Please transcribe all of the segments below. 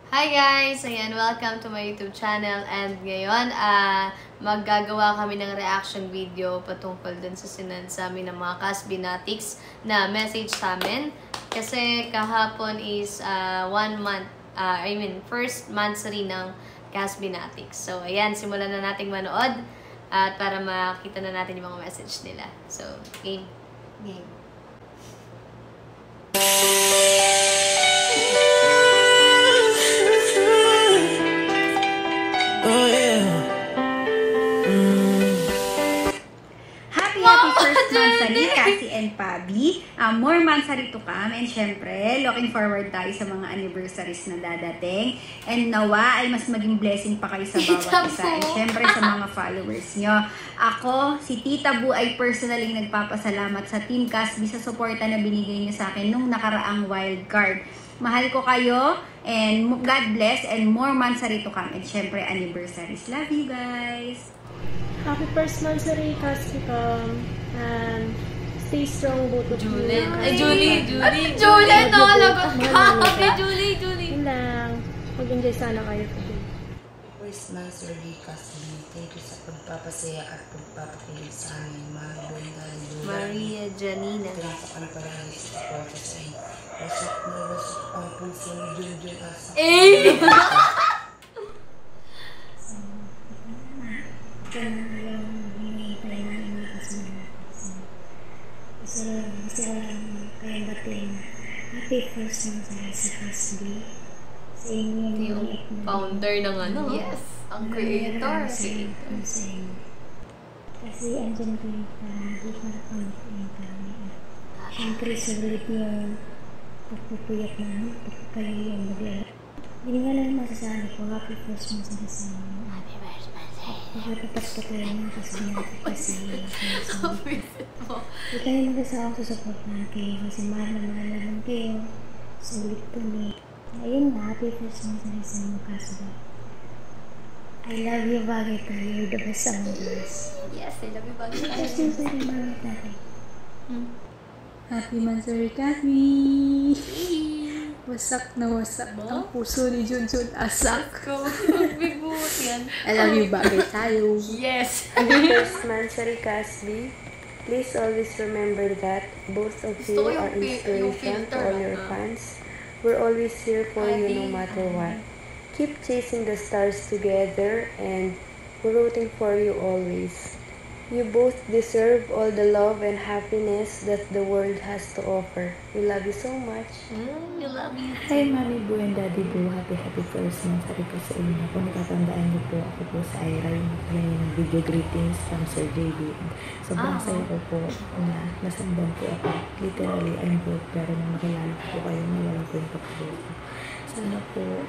Hi guys! Ayan, welcome to my YouTube channel. And ngayon, maggagawa kami ng reaction video patungkol dun sa sinend sa amin ng mga Casbinatics na message sa amin. Kasi kahapon is 1 month, first monthsary ng Casbinatics. So, ayan, simulan na nating manood at para makita na natin yung mga message nila. So, game. Game. Happy first monthsary, Cassie and Pabi. More monthsary to come. And syempre, looking forward tayo sa mga anniversaries na dadating. And nawa ay mas maging blessing pa kayo sa bawat isa. And syempre sa mga followers nyo. Ako, si Tita Bu ay personally nagpapasalamat sa Team Casby sa suporta na binigay niyo sa akin nung nakaraang wildcard. Mahal ko kayo and God bless and more monthsary to come. And syempre, anniversaries. Love you guys! Happy first monthsary, Cascicom. And stay strong, both of you. Julie! No, lagot ka! Julie! Yun lang. Mag-enjoy sana kayo today. First monthsary, Casby. Thank you sa pagpapasaya at pagpapakilig sa amin. Mahal Brenda and Julia. Maria Janina. Tinata ka na parang sa support sa inyo. Wasak na wasak ang puso ni Junjun Asa. Happy first monthsary sa Casby. Sa inyo Yung founder ng ano. Yes, ang creator. Sa inyo. Kasi andyan kayo para hindi marakamit kayo kami. Siyempre, sulit yung pagpupuyat namin, pagkakayo yung maglala. Hindi nga lang masasabi ko, happy first monthsary sa inyo. Nakatapat pa kayo ng Casbinatic kasi hindi kayo magasawa sa support natin kayo kasi mahal naman kayo. Sulit po niyo. Ayun nga, happy first monthsary sa inyo, Casby. I love you, bagay tayo. You're the best among us. Yes, I love you, bagay tayo. First monthsary, bagay tayo. Happy monthsary, Casby! Wasak na wasak ang puso ni Junjun Asak. Bigot yan. I love you, bagay tayo. Yes! First monthsary, Casby. Please always remember that both of you Gusto ko are yung inspiration to filter, all your fans. We're always here for you no matter what. Keep chasing the stars together and we're rooting for you always. You both deserve all the love and happiness that the world has to offer. We love you so much. We love you. Hi, Mami Bu and Daddy Bu. Happy first monthsary po sa inyo. Kung natatandaan niyo po, ako po sa Ira, yung video greetings from Sir JB. Sobrang saya ko po na nasamban po ako. Literally, I'm broke, pero nang makilala ko po kayo, nawala po yung pagkabuko. Sana po,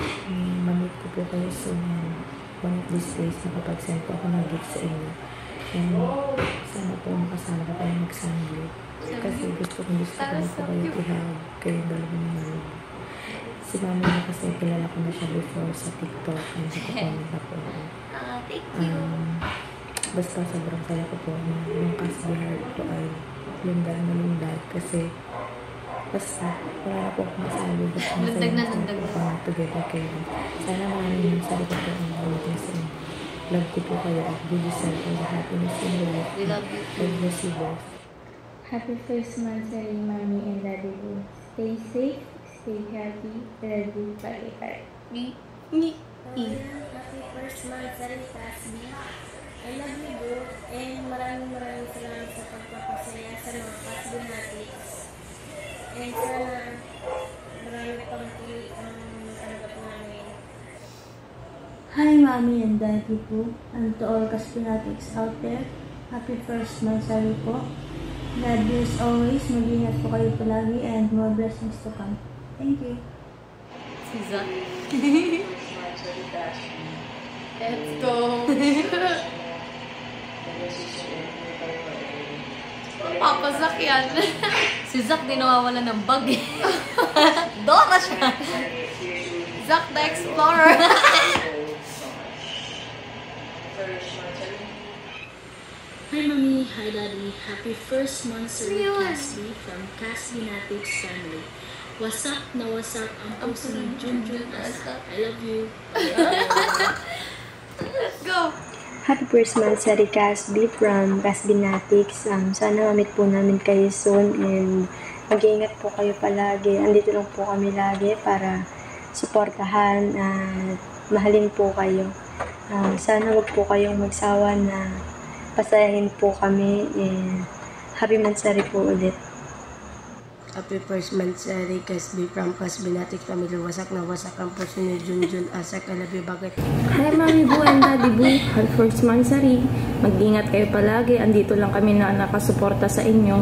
mamit ko po kayo soon and one of these days, nakapag-send po ako ng gift sa inyo. And sana po makasama ko kayo mag-sunday. Kasi gusto ko po kayo ihag kayo dalawa ng malubo. Si Mami na kasi kilala ko na siya before sa TikTok and sa comment na po ako. Thank you. Basta sobrang saya ko po na yung Casby heart ko ay lundag kasi basta wala po akong masabi. Basta Lundag na. ako together kayo. Sana maraming sarili ko po ang mabuting sa inyo. Love ko po kayo at you deserve all the happiness in your life. We love you too. God bless you both. Happy first monthsary, Mommy and Daddy Bu. Stay safe, stay happy, love you, bye. Happy first monthsary, Casby. I love you both and maraming salamat sa pagpapasaya sa mga Casbinatics. And sana marami pang tuloy ang tanggap namin. Hi, Mommy and Daddy Bu, and to all Casbinatics out there, happy first monthsary po. God bless always, mag-ingat po kayo palagi, and more blessings to come. Thank you. Siza. Let's go. Papasak yan. Si Zack di nawawala ng bag eh. Dora siya. Zack the Explorer. Hi Mommy, hi Daddy. Happy first monthsary, Casby from Casbinatics family. wasak na wasak ang puso ni Junjun Asa. I love you. Let's go! Happy first month sa Casby from Casbinatics. Sana mamit po namin kayo soon and mag-iingat po kayo palagi. Andito lang po kami lagi para suportahan at mahalin po kayo. Sana wag po kayong magsawa na pasayahin po kami and happy mansari po ulit. Happy first mansari Casby from Casbinatics family. Wasak na wasak ang puso ni Junjun Asa. I love you. Bakit? Hi Mami Bu and Daddy Bu, happy first mansari. Mag-ingat kayo palagi. Andito lang kami na nakasuporta sa inyo.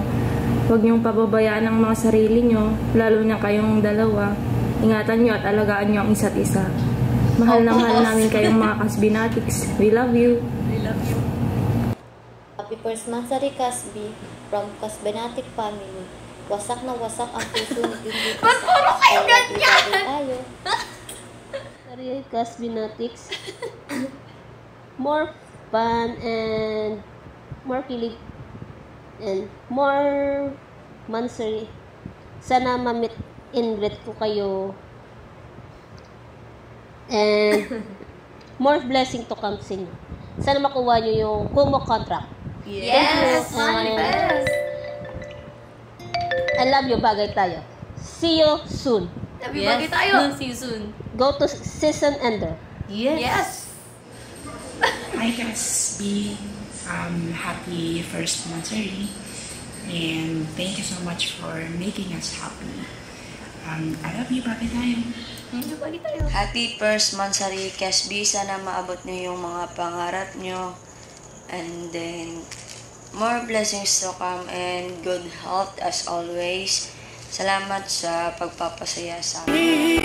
Huwag niyong pababayaan ang mga sarili niyo, lalo na kayong dalawa. Ingatan niyo at alagaan niyo ang isa't isa. Mahal na mahal namin kayong mga Casbinatics. We love you. We love you. Happy first mansari Casby from Casbinatic family. Wasak na wasak ang puso ni Junjun Asa. Ba't puro kayo ganyan? Tayo. Sorry, Casbinatics. More fun and more kilig and more mansari. Sana mamit invite ko kayo. And more blessing to come sa inyo. Sana makuha nyo yung Kumo contract. Yes! And I love you, bagay tayo. See you soon. Sabi bagay tayo. See you soon. Go to season ender. Yes! Hi Casby, happy first monthsary, and thank you so much for making us happy. I love you, bagay tayo. Bagay tayo. Happy first monthsary Casby, sana maabot niyo yung mga pangarap niyo, and then more blessings to come and good health as always. Salamat sa pagpapasaya sa amin.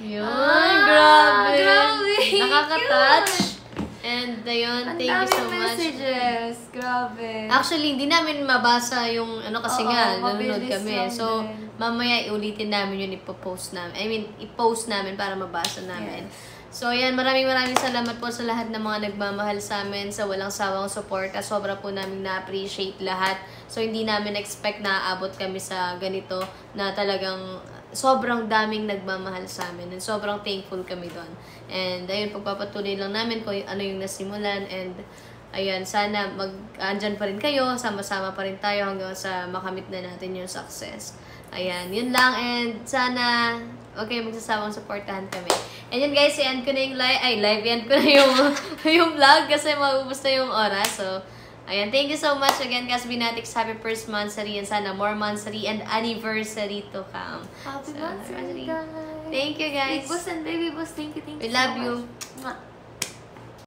Yun, grabe. Nakaka-touch. And ayun, thank you so much. Messages. Grabe. Actually, hindi namin mabasa yung ano kasi nga, nanonood kami. So, din. mamaya iulitin namin yun, ipopost namin. I mean, i-post namin para mabasa namin. Yes. So, ayan, maraming salamat po sa lahat ng mga nagmamahal sa amin, sa walang sawang support. Sobra po namin na-appreciate lahat. So, hindi namin expect na aabot kami sa ganito na talagang sobrang daming nagmamahal sa amin. And sobrang thankful kami doon. And, ayun, pagpapatuloy lang namin kung ano yung nasimulan. And, ayan, sana andyan pa rin kayo, sama-sama pa rin tayo hanggang sa makamit na natin yung success. Ayan, yun lang. And sana, okay, magsasawang supportahan kami. And yun guys, i-end ko na yung live, end ko na yung vlog kasi maubos na yung oras. So, ayan, thank you so much again, Casbinatics. Happy first monthsary and sana more monthsary and anniversary to come. Happy monthsary, guys. Thank you guys. Big boss and baby boss, thank you. We love you.